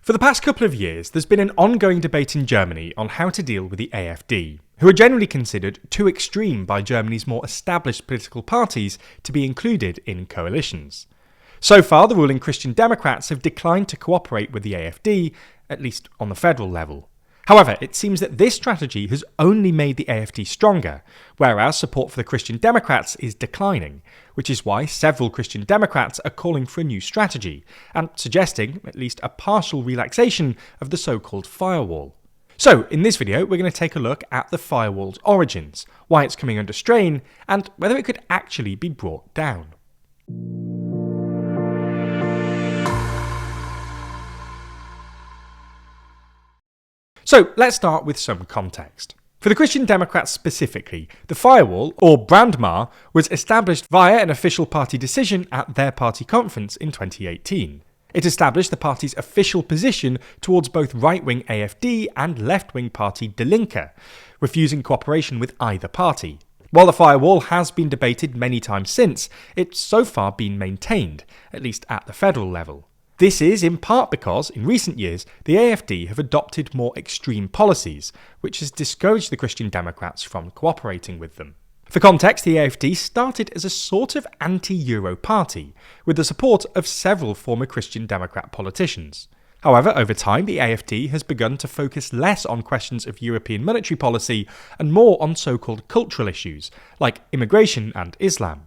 For the past couple of years, there's been an ongoing debate in Germany on how to deal with the AfD, who are generally considered too extreme by Germany's more established political parties to be included in coalitions. So far, the ruling Christian Democrats have declined to cooperate with the AfD, at least on the federal level. However, it seems that this strategy has only made the AfD stronger, whereas support for the Christian Democrats is declining, which is why several Christian Democrats are calling for a new strategy, and suggesting at least a partial relaxation of the so-called firewall. So, in this video, we're going to take a look at the firewall's origins, why it's coming under strain, and whether it could actually be brought down. So let's start with some context. For the Christian Democrats specifically, the firewall, or Brandmauer, was established via an official party decision at their party conference in 2018. It established the party's official position towards both right-wing AfD and left-wing party Die Linke, refusing cooperation with either party. While the firewall has been debated many times since, it's so far been maintained, at least at the federal level. This is in part because, in recent years, the AfD have adopted more extreme policies, which has discouraged the Christian Democrats from cooperating with them. For context, the AfD started as a sort of anti-Euro party, with the support of several former Christian Democrat politicians. However, over time, the AfD has begun to focus less on questions of European monetary policy and more on so-called cultural issues, like immigration and Islam.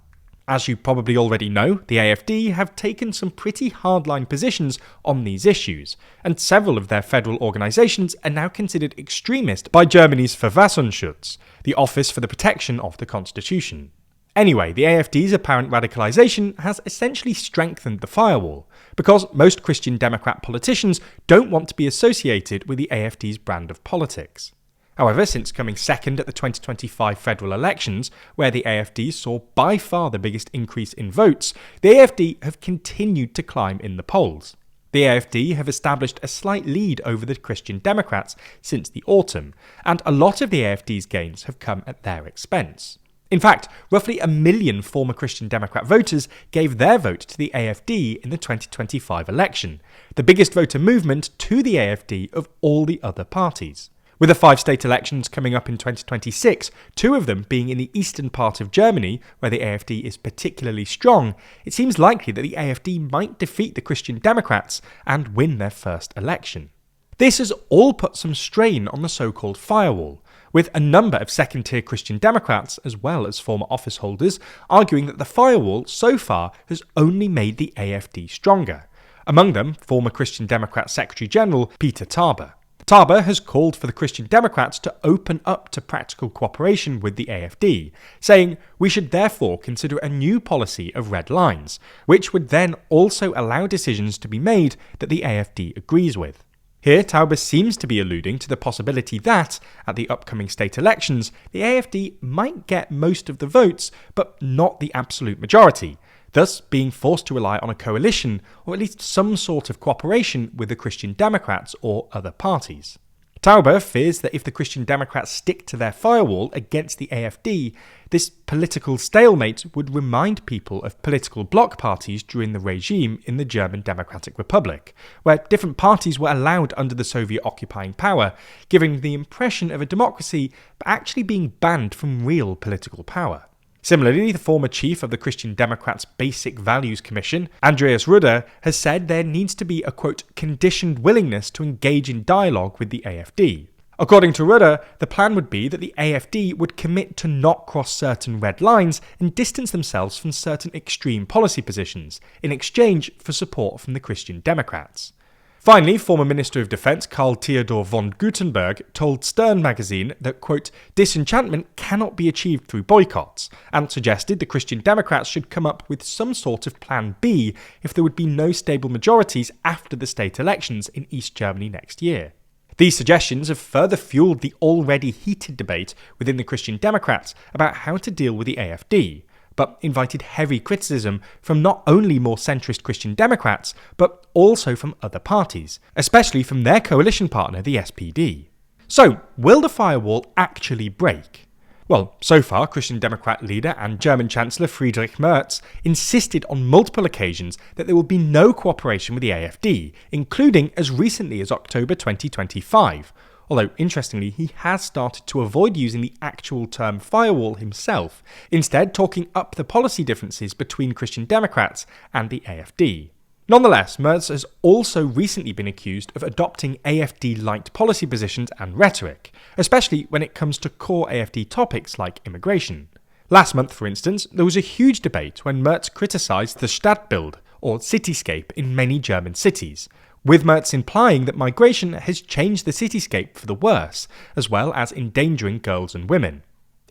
As you probably already know, the AfD have taken some pretty hardline positions on these issues, and several of their federal organisations are now considered extremist by Germany's Verfassungsschutz, the Office for the Protection of the Constitution. Anyway, the AfD's apparent radicalisation has essentially strengthened the firewall, because most Christian Democrat politicians don't want to be associated with the AfD's brand of politics. However, since coming second at the 2025 federal elections, where the AfD saw by far the biggest increase in votes, the AfD have continued to climb in the polls. The AfD have established a slight lead over the Christian Democrats since the autumn, and a lot of the AfD's gains have come at their expense. In fact, roughly 1 million former Christian Democrat voters gave their vote to the AfD in the 2025 election, the biggest voter movement to the AfD of all the other parties. With the 5 state elections coming up in 2026, 2 of them being in the eastern part of Germany, where the AfD is particularly strong, it seems likely that the AfD might defeat the Christian Democrats and win their first election. This has all put some strain on the so-called firewall, with a number of second-tier Christian Democrats, as well as former office holders, arguing that the firewall so far has only made the AfD stronger. Among them, former Christian Democrat Secretary General Peter Thaber. Thaber has called for the Christian Democrats to open up to practical cooperation with the AfD, saying we should therefore consider a new policy of red lines, which would then also allow decisions to be made that the AfD agrees with. Here, Thaber seems to be alluding to the possibility that, at the upcoming state elections, the AfD might get most of the votes, but not the absolute majority, thus being forced to rely on a coalition or at least some sort of cooperation with the Christian Democrats or other parties. Thaber fears that if the Christian Democrats stick to their firewall against the AfD, this political stalemate would remind people of political bloc parties during the regime in the German Democratic Republic, where different parties were allowed under the Soviet occupying power, giving the impression of a democracy but actually being banned from real political power. Similarly, the former chief of the Christian Democrats' Basic Values Commission, Andreas Rudder, has said there needs to be a, quote, conditioned willingness to engage in dialogue with the AfD. According to Rudder, the plan would be that the AfD would commit to not cross certain red lines and distance themselves from certain extreme policy positions, in exchange for support from the Christian Democrats. Finally, former Minister of Defense Karl Theodor von Gutenberg told Stern magazine that, quote, disenchantment cannot be achieved through boycotts, and suggested the Christian Democrats should come up with some sort of plan B if there would be no stable majorities after the state elections in East Germany next year. These suggestions have further fueled the already heated debate within the Christian Democrats about how to deal with the AfD, but invited heavy criticism from not only more centrist Christian Democrats, but also from other parties, especially from their coalition partner, the SPD. So, will the firewall actually break? Well, so far, Christian Democrat leader and German Chancellor Friedrich Merz insisted on multiple occasions that there will be no cooperation with the AfD, including as recently as October 2025. Although, interestingly, he has started to avoid using the actual term firewall himself, instead talking up the policy differences between Christian Democrats and the AfD. Nonetheless, Merz has also recently been accused of adopting AfD-light policy positions and rhetoric, especially when it comes to core AfD topics like immigration. Last month, for instance, there was a huge debate when Merz criticised the Stadtbild, or cityscape, in many German cities, with Merz implying that migration has changed the cityscape for the worse, as well as endangering girls and women.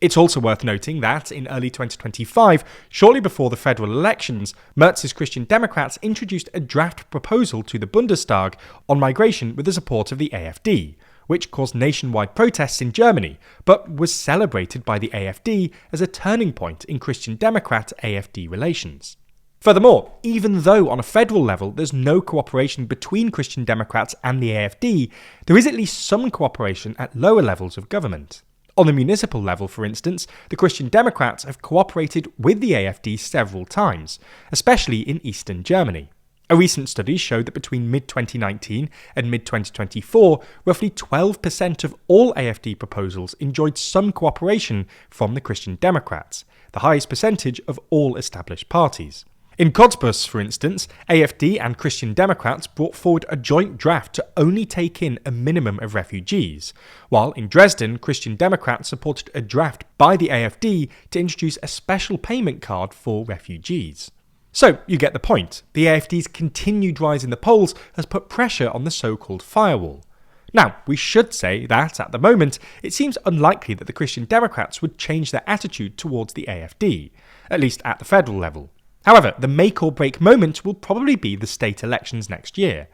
It's also worth noting that, in early 2025, shortly before the federal elections, Merz's Christian Democrats introduced a draft proposal to the Bundestag on migration with the support of the AfD, which caused nationwide protests in Germany, but was celebrated by the AfD as a turning point in Christian Democrat-AfD relations. Furthermore, even though on a federal level there's no cooperation between Christian Democrats and the AfD, there is at least some cooperation at lower levels of government. On the municipal level, for instance, the Christian Democrats have cooperated with the AfD several times, especially in eastern Germany. A recent study showed that between mid-2019 and mid-2024, roughly 12% of all AfD proposals enjoyed some cooperation from the Christian Democrats, the highest percentage of all established parties. In Cottbus, for instance, AfD and Christian Democrats brought forward a joint draft to only take in a minimum of refugees, while in Dresden, Christian Democrats supported a draft by the AfD to introduce a special payment card for refugees. So, you get the point. The AfD's continued rise in the polls has put pressure on the so-called firewall. Now, we should say that, at the moment, it seems unlikely that the Christian Democrats would change their attitude towards the AfD, at least at the federal level. However, the make-or-break moment will probably be the state elections next year.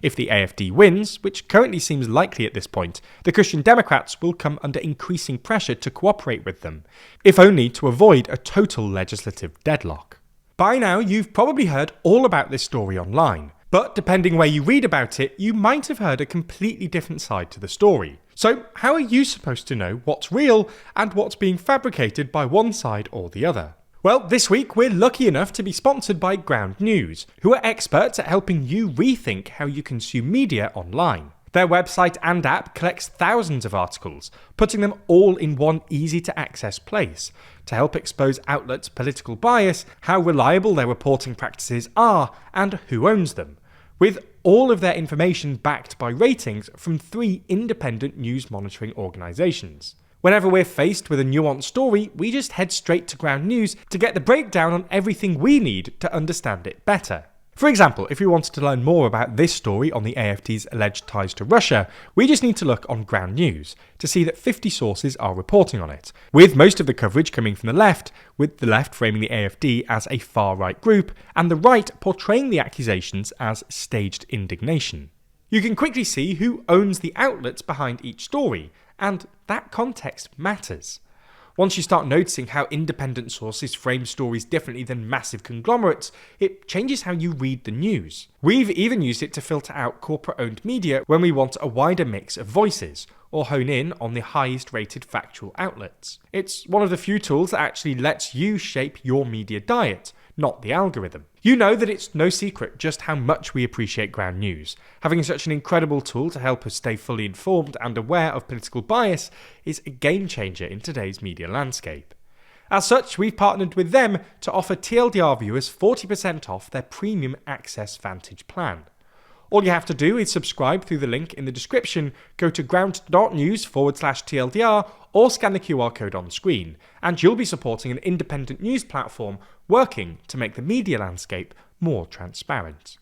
If the AfD wins, which currently seems likely at this point, the Christian Democrats will come under increasing pressure to cooperate with them, if only to avoid a total legislative deadlock. By now, you've probably heard all about this story online, but depending where you read about it, you might have heard a completely different side to the story. So, how are you supposed to know what's real and what's being fabricated by one side or the other? Well, this week we're lucky enough to be sponsored by Ground News, who are experts at helping you rethink how you consume media online. Their website and app collects thousands of articles, putting them all in one easy-to-access place, to help expose outlets' political bias, how reliable their reporting practices are, and who owns them, with all of their information backed by ratings from 3 independent news monitoring organisations. Whenever we're faced with a nuanced story, we just head straight to Ground News to get the breakdown on everything we need to understand it better. For example, if we wanted to learn more about this story on the AfD's alleged ties to Russia, we just need to look on Ground News to see that 50 sources are reporting on it, with most of the coverage coming from the left, with the left framing the AfD as a far-right group, and the right portraying the accusations as staged indignation. You can quickly see who owns the outlets behind each story, and that context matters. Once you start noticing how independent sources frame stories differently than massive conglomerates, it changes how you read the news. We've even used it to filter out corporate-owned media when we want a wider mix of voices, or hone in on the highest-rated factual outlets. It's one of the few tools that actually lets you shape your media diet, not the algorithm. You know that it's no secret just how much we appreciate Ground News. Having such an incredible tool to help us stay fully informed and aware of political bias is a game changer in today's media landscape. As such, we've partnered with them to offer TLDR viewers 40% off their premium Access Vantage plan. All you have to do is subscribe through the link in the description, go to ground.news/TLDR or scan the QR code on screen, and you'll be supporting an independent news platform working to make the media landscape more transparent.